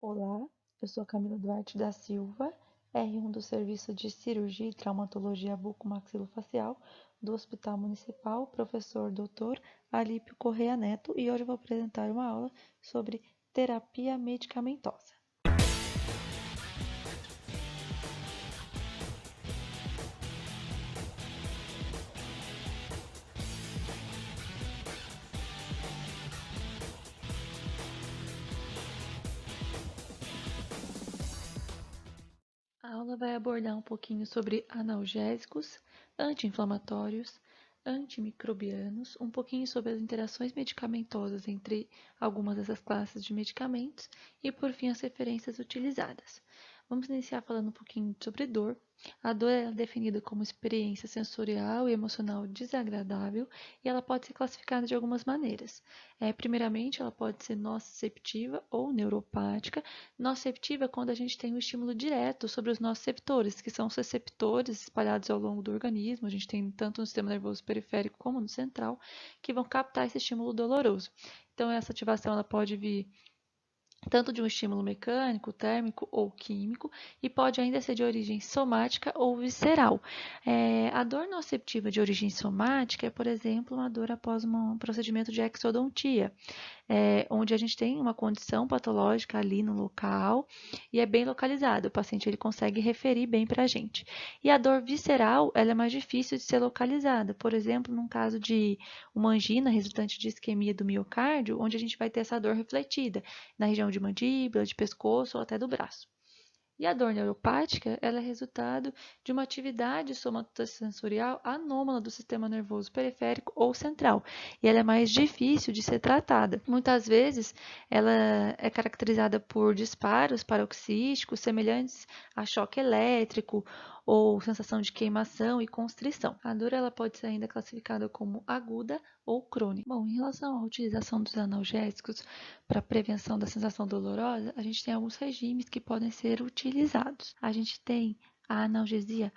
Olá, eu sou Camila Duarte da Silva, R1 do Serviço de Cirurgia e Traumatologia Bucomaxilofacial do Hospital Municipal, professor Dr. Alípio Correia Neto, e hoje eu vou apresentar uma aula sobre terapia medicamentosa. A aula vai abordar um pouquinho sobre analgésicos, anti-inflamatórios, antimicrobianos, um pouquinho sobre as interações medicamentosas entre algumas dessas classes de medicamentos e, por fim, as referências utilizadas. Vamos iniciar falando um pouquinho sobre dor. A dor é definida como experiência sensorial e emocional desagradável e ela pode ser classificada de algumas maneiras. Primeiramente, ela pode ser nociceptiva ou neuropática. Nociceptiva é quando a gente tem um estímulo direto sobre os nociceptores, que são os receptores espalhados ao longo do organismo. A gente tem tanto no sistema nervoso periférico como no central, que vão captar esse estímulo doloroso. Então, essa ativação ela pode vir tanto de um estímulo mecânico, térmico ou químico, e pode ainda ser de origem somática ou visceral. A dor nociceptiva de origem somática é, por exemplo, uma dor após um procedimento de exodontia, onde a gente tem uma condição patológica ali no local e é bem localizado. O paciente ele consegue referir bem para a gente. E a dor visceral, ela é mais difícil de ser localizada. Por exemplo, num caso de uma angina resultante de isquemia do miocárdio, onde a gente vai ter essa dor refletida na região de mandíbula, de pescoço ou até do braço. E a dor neuropática, ela é resultado de uma atividade somatosensorial anômala do sistema nervoso periférico ou central, e ela é mais difícil de ser tratada. Muitas vezes, ela é caracterizada por disparos paroxísticos semelhantes a choque elétrico ou sensação de queimação e constrição. A dor ela pode ser ainda classificada como aguda ou crônica. Bom, em relação à utilização dos analgésicos para prevenção da sensação dolorosa, a gente tem alguns regimes que podem ser utilizados. A gente tem a analgesia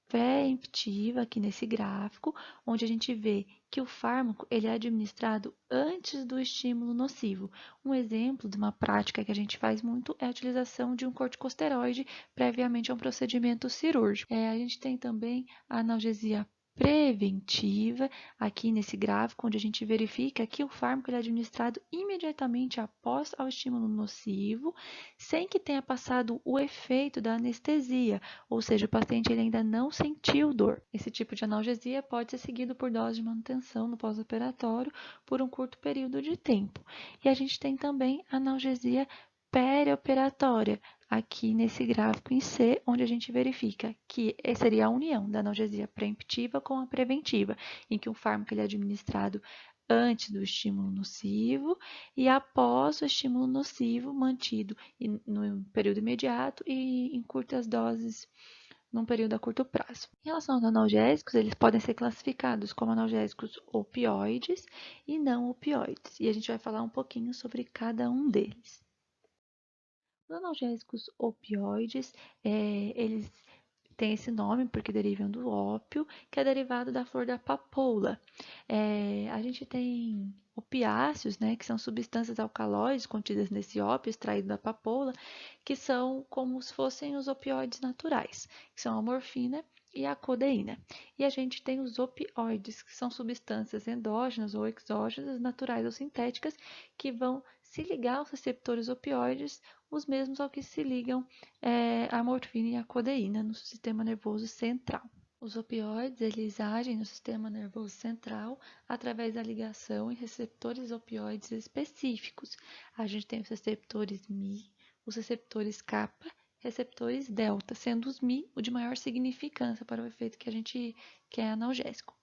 pré-emptiva aqui nesse gráfico, onde a gente vê que o fármaco ele é administrado antes do estímulo nocivo. Um exemplo de uma prática que a gente faz muito é a utilização de um corticosteroide previamente a um procedimento cirúrgico. A gente tem também a analgesia preventiva, aqui nesse gráfico, onde a gente verifica que o fármaco é administrado imediatamente após ao estímulo nocivo, sem que tenha passado o efeito da anestesia, ou seja, o paciente ele ainda não sentiu dor. Esse tipo de analgesia pode ser seguido por dose de manutenção no pós-operatório por um curto período de tempo. E a gente tem também analgesia perioperatória, aqui nesse gráfico em C, onde a gente verifica que seria a união da analgesia preemptiva com a preventiva, em que o fármaco ele é administrado antes do estímulo nocivo e após o estímulo nocivo mantido no período imediato e em curtas doses num período a curto prazo. Em relação aos analgésicos, eles podem ser classificados como analgésicos opioides e não opioides, e a gente vai falar um pouquinho sobre cada um deles. Os analgésicos opioides, eles têm esse nome porque derivam do ópio, que é derivado da flor da papoula. A gente tem opiáceos, né, que são substâncias alcaloides contidas nesse ópio extraído da papoula, que são como se fossem os opioides naturais, que são a morfina e a codeína. E a gente tem os opioides, que são substâncias endógenas ou exógenas, naturais ou sintéticas, que vão se ligar aos receptores opioides, os mesmos ao que se ligam a morfina e a codeína no sistema nervoso central. Os opioides, eles agem no sistema nervoso central através da ligação em receptores opioides específicos. A gente tem os receptores Mi, os receptores kappa, receptores delta, sendo os Mi o de maior significância para o efeito que a gente quer analgésico.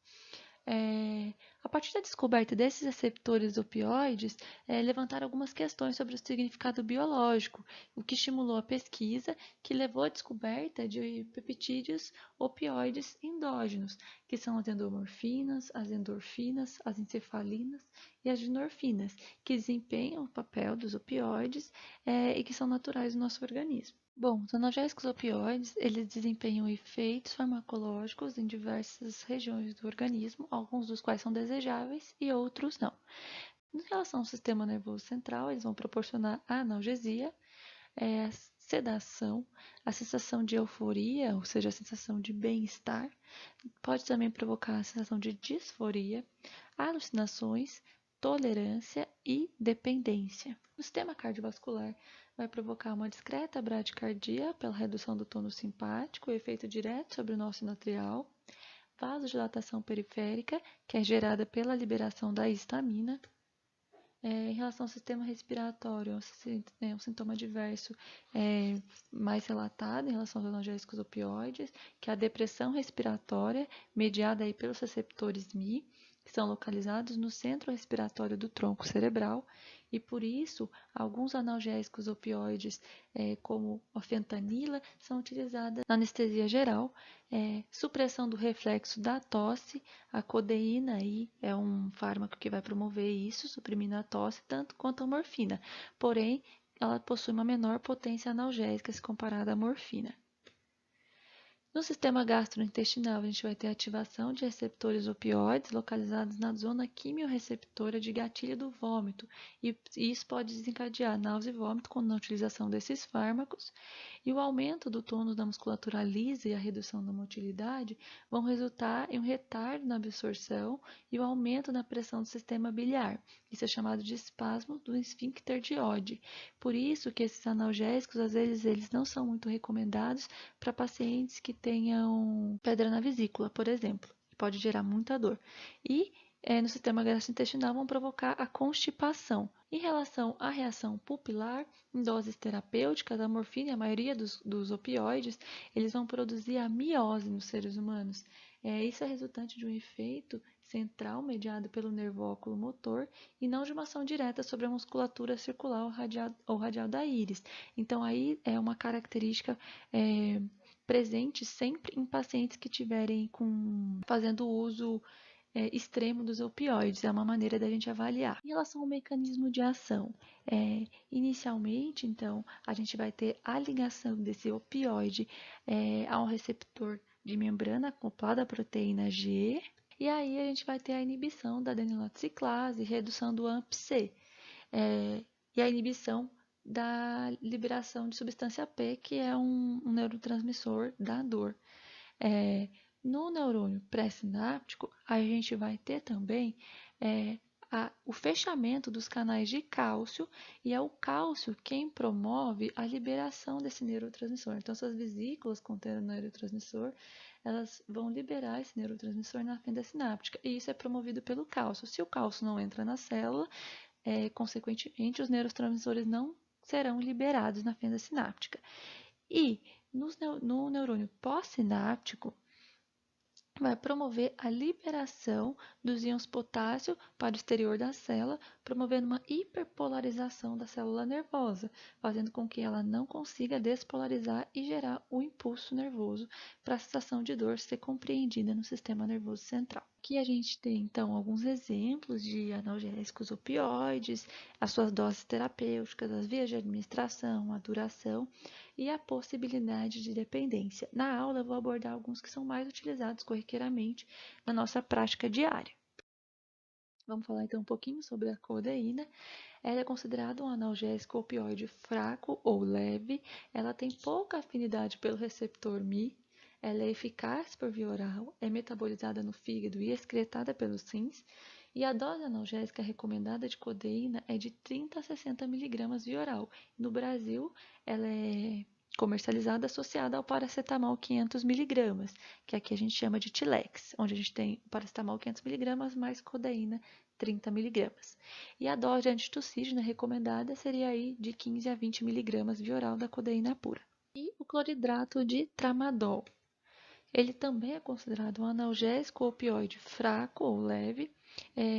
A partir da descoberta desses receptores opioides, levantaram algumas questões sobre o significado biológico, o que estimulou a pesquisa que levou à descoberta de peptídeos opioides endógenos, que são as endomorfinas, as endorfinas, as encefalinas e as dinorfinas, que desempenham o papel dos opioides e que são naturais do nosso organismo. Bom, os analgésicos opioides, eles desempenham efeitos farmacológicos em diversas regiões do organismo, alguns dos quais são desejáveis e outros não. Em relação ao sistema nervoso central, eles vão proporcionar a analgesia, sedação, a sensação de euforia, ou seja, a sensação de bem-estar. Pode também provocar a sensação de disforia, alucinações, tolerância e dependência. O sistema cardiovascular vai provocar uma discreta bradicardia pela redução do tônus simpático, efeito direto sobre o nó sinoatrial, vasodilatação periférica, que é gerada pela liberação da histamina. Em relação ao sistema respiratório, um sintoma adverso mais relatado em relação aos analgésicos opioides, que é a depressão respiratória, mediada aí pelos receptores Mi, que são localizados no centro respiratório do tronco cerebral, e por isso alguns analgésicos opioides, como a fentanila, são utilizados na anestesia geral, supressão do reflexo da tosse. A codeína aí é um fármaco que vai promover isso, suprimindo a tosse, tanto quanto a morfina. Porém, ela possui uma menor potência analgésica se comparada à morfina. No sistema gastrointestinal, a gente vai ter ativação de receptores opioides localizados na zona quimiorreceptora de gatilho do vômito, e isso pode desencadear náusea e vômito quando na utilização desses fármacos, e o aumento do tônus da musculatura lisa e a redução da motilidade vão resultar em um retardo na absorção e o aumento na pressão do sistema biliar. Isso é chamado de espasmo do esfíncter de Oddi. Por isso que esses analgésicos, às vezes, eles não são muito recomendados para pacientes que tenham pedra na vesícula, por exemplo, que pode gerar muita dor. E no sistema gastrointestinal vão provocar a constipação. Em relação à reação pupilar, em doses terapêuticas, a morfina e a maioria dos opioides, eles vão produzir a miose nos seres humanos. Isso é resultante de um efeito central mediado pelo nervo oculomotor e não de uma ação direta sobre a musculatura circular ou radial da íris. Então, aí é uma característica presente sempre em pacientes que estiverem fazendo uso extremo dos opioides, é uma maneira da gente avaliar. Em relação ao mecanismo de ação, inicialmente, então, a gente vai ter a ligação desse opioide a um receptor de membrana acoplado à proteína G, e aí a gente vai ter a inibição da adenilatociclase, redução do AMP-C, e a inibição da liberação de substância P, que é um neurotransmissor da dor. No neurônio pré-sináptico, a gente vai ter também o fechamento dos canais de cálcio, e é o cálcio quem promove a liberação desse neurotransmissor. Então, essas vesículas contendo neurotransmissor, elas vão liberar esse neurotransmissor na fenda sináptica, e isso é promovido pelo cálcio. Se o cálcio não entra na célula, consequentemente, os neurotransmissores não serão liberados na fenda sináptica. E no neurônio pós-sináptico, vai promover a liberação dos íons potássio para o exterior da célula, promovendo uma hiperpolarização da célula nervosa, fazendo com que ela não consiga despolarizar e gerar o impulso nervoso para a sensação de dor ser compreendida no sistema nervoso central. Aqui a gente tem, então, alguns exemplos de analgésicos opioides, as suas doses terapêuticas, as vias de administração, a duração e a possibilidade de dependência. Na aula, eu vou abordar alguns que são mais utilizados corriqueiramente na nossa prática diária. Vamos falar então um pouquinho sobre a codeína. Ela é considerada um analgésico opioide fraco ou leve. Ela tem pouca afinidade pelo receptor Mi. Ela é eficaz por via oral, é metabolizada no fígado e excretada pelos rins. E a dose analgésica recomendada de codeína é de 30 a 60 mg via oral. No Brasil, ela é comercializada associada ao paracetamol 500 mg, que aqui a gente chama de Tilex, onde a gente tem o paracetamol 500 mg mais codeína 30 mg. E a dose antitussígena recomendada seria aí de 15 a 20 mg via oral da codeína pura. E o cloridrato de tramadol. Ele também é considerado um analgésico opioide fraco ou leve,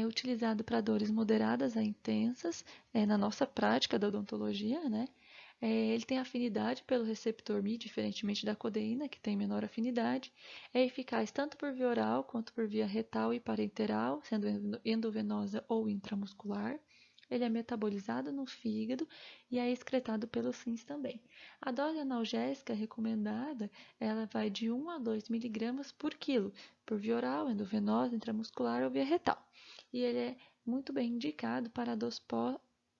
utilizado para dores moderadas a intensas, na nossa prática da odontologia, né? Ele tem afinidade pelo receptor Mi, diferentemente da codeína, que tem menor afinidade. É eficaz tanto por via oral quanto por via retal e parenteral, sendo endovenosa ou intramuscular. Ele é metabolizado no fígado e é excretado pelos rins também. A dose analgésica recomendada, ela vai de 1 a 2 mg por quilo, por via oral, endovenosa, intramuscular ou via retal. E ele é muito bem indicado para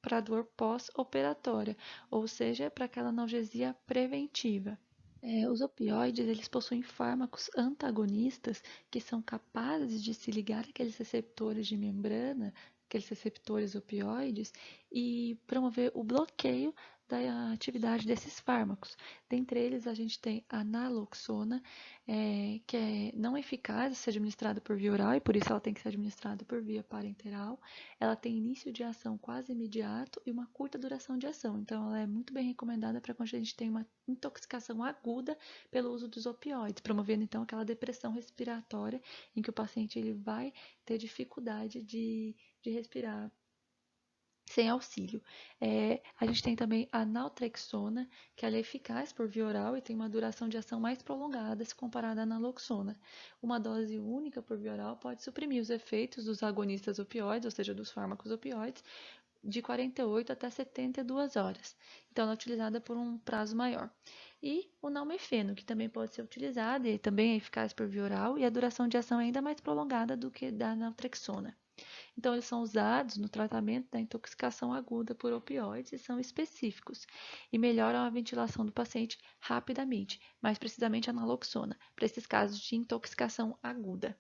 para a dor pós-operatória, ou seja, para aquela analgesia preventiva. Os opioides, eles possuem fármacos antagonistas que são capazes de se ligar àqueles receptores de membrana, aqueles receptores opioides, e promover o bloqueio da atividade desses fármacos. Dentre eles, a gente tem a naloxona, que é não eficaz se administrada por via oral, e por isso ela tem que ser administrada por via parenteral. Ela tem início de ação quase imediato e uma curta duração de ação. Então, ela é muito bem recomendada para quando a gente tem uma intoxicação aguda pelo uso dos opioides, promovendo então aquela depressão respiratória em que o paciente ele vai ter dificuldade de respirar sem auxílio. A gente tem também a naltrexona, que ela é eficaz por via oral e tem uma duração de ação mais prolongada se comparada à naloxona. Uma dose única por via oral pode suprimir os efeitos dos agonistas opioides, ou seja, dos fármacos opioides, de 48 até 72 horas. Então, ela é utilizada por um prazo maior. E o nalmefeno, que também pode ser utilizado e também é eficaz por via oral e a duração de ação é ainda mais prolongada do que da naltrexona. Então, eles são usados no tratamento da intoxicação aguda por opioides e são específicos e melhoram a ventilação do paciente rapidamente, mais precisamente a naloxona, para esses casos de intoxicação aguda.